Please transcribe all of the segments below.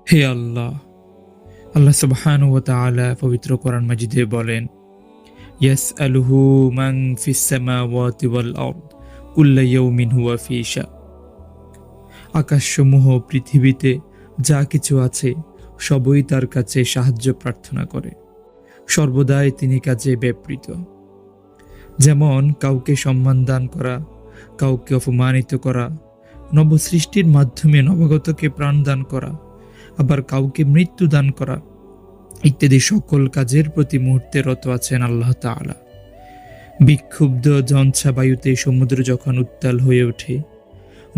হে আল্লাহ, আল্লাহ সুবহানাহু ওয়া তাআলা পবিত্র কোরআন মাজিদে বলেন, ইয়াসআলুহু মান ফিস সামাওয়াতি ওয়াল আরদ কুল্লু ইয়াউমিন হুয়া ফি শা'n। আকাশসমূহ পৃথিবীতে যা কিছু আছে সবই তার কাছে সাহায্য প্রার্থনা করে, সর্বদাই তিনি কাজে ব্যাপৃত। যেমন কাউকে সম্মান দান করা, কাউকে অপমানিত করা, নবসৃষ্টির মাধ্যমে নবাগতকে প্রাণ দান করা, আবার কাউকে মৃত্যু দান করা ইত্যাদি সকল কাজের প্রতি মুহূর্তে রত আছেন আল্লাহ তাআলা। বিক্ষুব্ধ ঝঞ্ঝা বায়ুতে সমুদ্র যখন উত্তাল হয়ে ওঠে,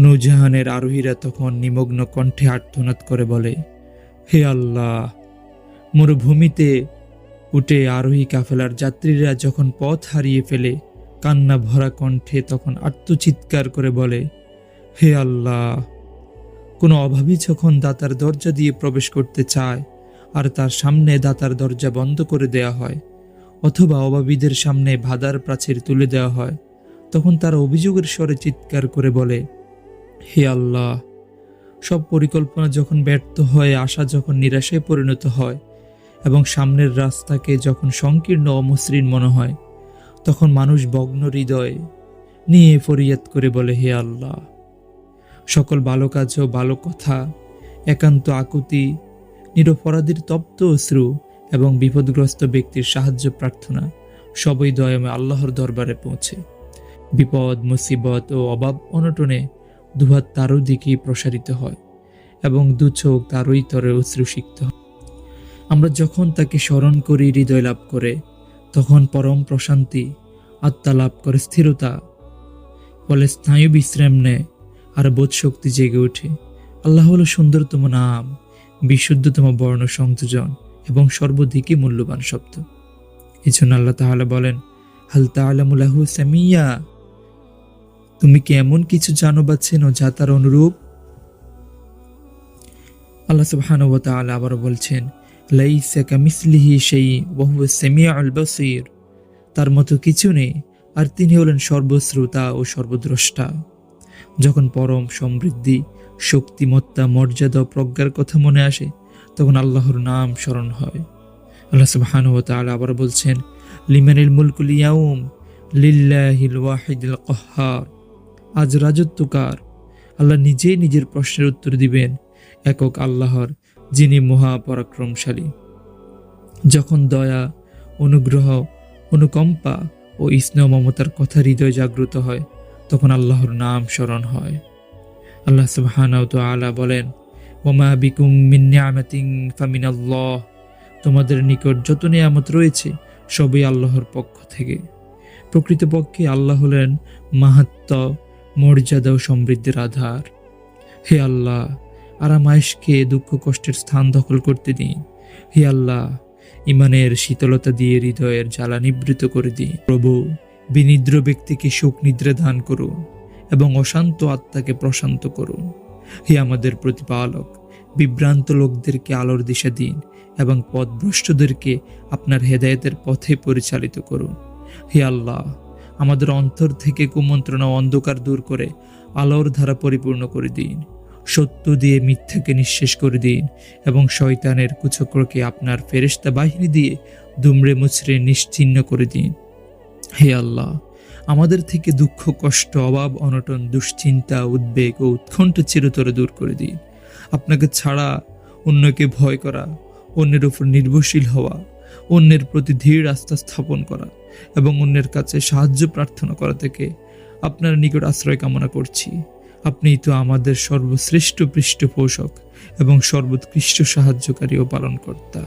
নৌজাহানের আরোহীরা তখন নিমগ্ন কণ্ঠে আর্তনাদ করে বলে, হে আল্লাহ। মরুভূমিতে উঠে আরোহী কাফেলার যাত্রীরা যখন পথ হারিয়ে ফেলে, কান্না ভরা কণ্ঠে তখন আর্তচিৎকার করে বলে, হে আল্লাহ। কোনো অভাবী যখন দাতার দরজা দিয়ে প্রবেশ করতে চায় আর তার সামনে দাতার দরজা বন্ধ করে দেয়া হয়, অথবা অভাবীদের সামনে বাধার প্রাচীর তুলে দেওয়া হয়, তখন তারা অভিযোগের স্বরে চিৎকার করে বলে, হে আল্লাহ। সব পরিকল্পনা যখন ব্যর্থ হয়, আশা যখন নিরাশায় পরিণত হয় এবং সামনের রাস্তাকে যখন সংকীর্ণ অমসৃণ মনে হয়, তখন মানুষ ভগ্ন হৃদয় নিয়ে ফরিয়াদ করে বলে, হে আল্লাহ। সকল ভালো কাজ ও ভালো কথা, একান্ত আকুতি, নিরপরাধীর তপ্ত অশ্রু এবং বিপদগ্রস্ত ব্যক্তির সাহায্য প্রার্থনা সবই দয়াময় আল্লাহর দরবারে পৌঁছে। বিপদ, মুসিবত ও অভাব অনটনে দুহাত তারও দিকেই প্রসারিত হয় এবং দুচোখ তারই তরে অশ্রুসিক্ত হয়। আমরা যখন তাকে স্মরণ করি, হৃদয় লাভ করে, তখন পরম প্রশান্তি, আত্মা লাভ করে স্থিরতা, ফলে স্নায়ু বিশ্রাম নেয় আর বোধ শক্তি জেগে ওঠে। আল্লাহ হলো সুন্দরতম নাম, বিশুদ্ধতম বর্ণ সংযোজন এবং সর্বদিকে মূল্যবান শব্দ। এই জন্য আল্লাহ তাআলা বলেন, হাল তা'লামু লাহু সামিয়্যা। তুমি কি এমন কিছু জানো বা চেনো যা তার অনুরূপ? আল্লাহ সুবহানাহু ওয়া তাআলা আবার বলছেন, লাইসা কামিসলিহি শাইউন ওয়া হুয়াস সামিউল বাসীর। তার মতো কিছু নেই, আর তিনি হলেন সর্বশ্রোতা ও সর্বদ্রষ্টা। যখন পরম সমৃদ্ধি, শক্তিমত্তা, মর্যাদা ও প্রজ্ঞার কথা মনে আসে, তখন আল্লাহর নাম স্মরণ হয়। আল্লাহ সুবহানাহু ওয়া তাআলা আবার বলছেন, লিমানিল মুলকুল ইয়াউম লিল্লাহিল ওয়াহিদিল কাহ্হার। আজ রাজত্ব কার? আল্লাহ নিজেই নিজের প্রশ্নের উত্তর দিবেন, একক আল্লাহর, যিনি মহাপরাক্রমশালী। যখন দয়া, অনুগ্রহ, অনুকম্পা ও স্নেহ মমতার কথা হৃদয় জাগ্রত হয়, তখন আল্লাহর নাম স্মরণ হয়। আল্লাহ সুবহানাহু ওয়া তাআলা বলেন, ওমা বিকুম মিন নি'মাতিন ফামিনাল্লাহ। তোমাদের নিকট যত নিয়ামত রয়েছে সবই আল্লাহর পক্ষ থেকে। প্রকৃতপক্ষে আল্লাহ হলেন মাহাত্ম্য, মর্যাদা ও সমৃদ্ধির আধার। হে আল্লাহ, আরামায়েশকে দুঃখ কষ্টের স্থান দখল করতে দিন। হে আল্লাহ, ইমানের শীতলতা দিয়ে হৃদয়ের জ্বালা নিবৃত করে দিন। প্রভু, বিনিদ্র ব্যক্তিকে সুখ নিদ্রা দান করুন এবং অশান্ত আত্মাকে প্রশান্ত করুন। হে আমাদের প্রতিপালক, বিভ্রান্ত লোকদেরকে আলোর দিশা দিন এবং পথভ্রষ্টদেরকে আপনার হেদায়েতের পথে পরিচালিত করুন। হে আল্লাহ, আমাদের অন্তর থেকে কুমন্ত্রণা ও অন্ধকার দূর করে আলোর ধারা পরিপূর্ণ করে দিন। সত্য দিয়ে মিথ্যাকে নিঃশেষ করে দিন এবং শয়তানের কুচক্রকে আপনার ফেরেশতা বাহিনী দিয়ে দুমড়ে মুচড়ে নিশ্চিহ্ন করে দিন। হে আল্লাহ, আমাদের থেকে দুঃখ, কষ্ট, অভাব, অনটন, দুশ্চিন্তা, উদ্বেগ ও উৎকণ্ঠা চিরতরে দূর করে দিন। আপনাকে ছাড়া অন্যকে ভয় করা, অন্যের উপর নির্ভরশীল হওয়া, অন্যের প্রতি ধীর আস্থা স্থাপন করা এবং অন্যের কাছে সাহায্য প্রার্থনা করা থেকে আপনার নিকট আশ্রয় কামনা করছি। আপনিই তো আমাদের সর্বশ্রেষ্ঠ পৃষ্ঠপোষক এবং সর্বোৎকৃষ্ট সাহায্যকারী ও পালনকর্তা।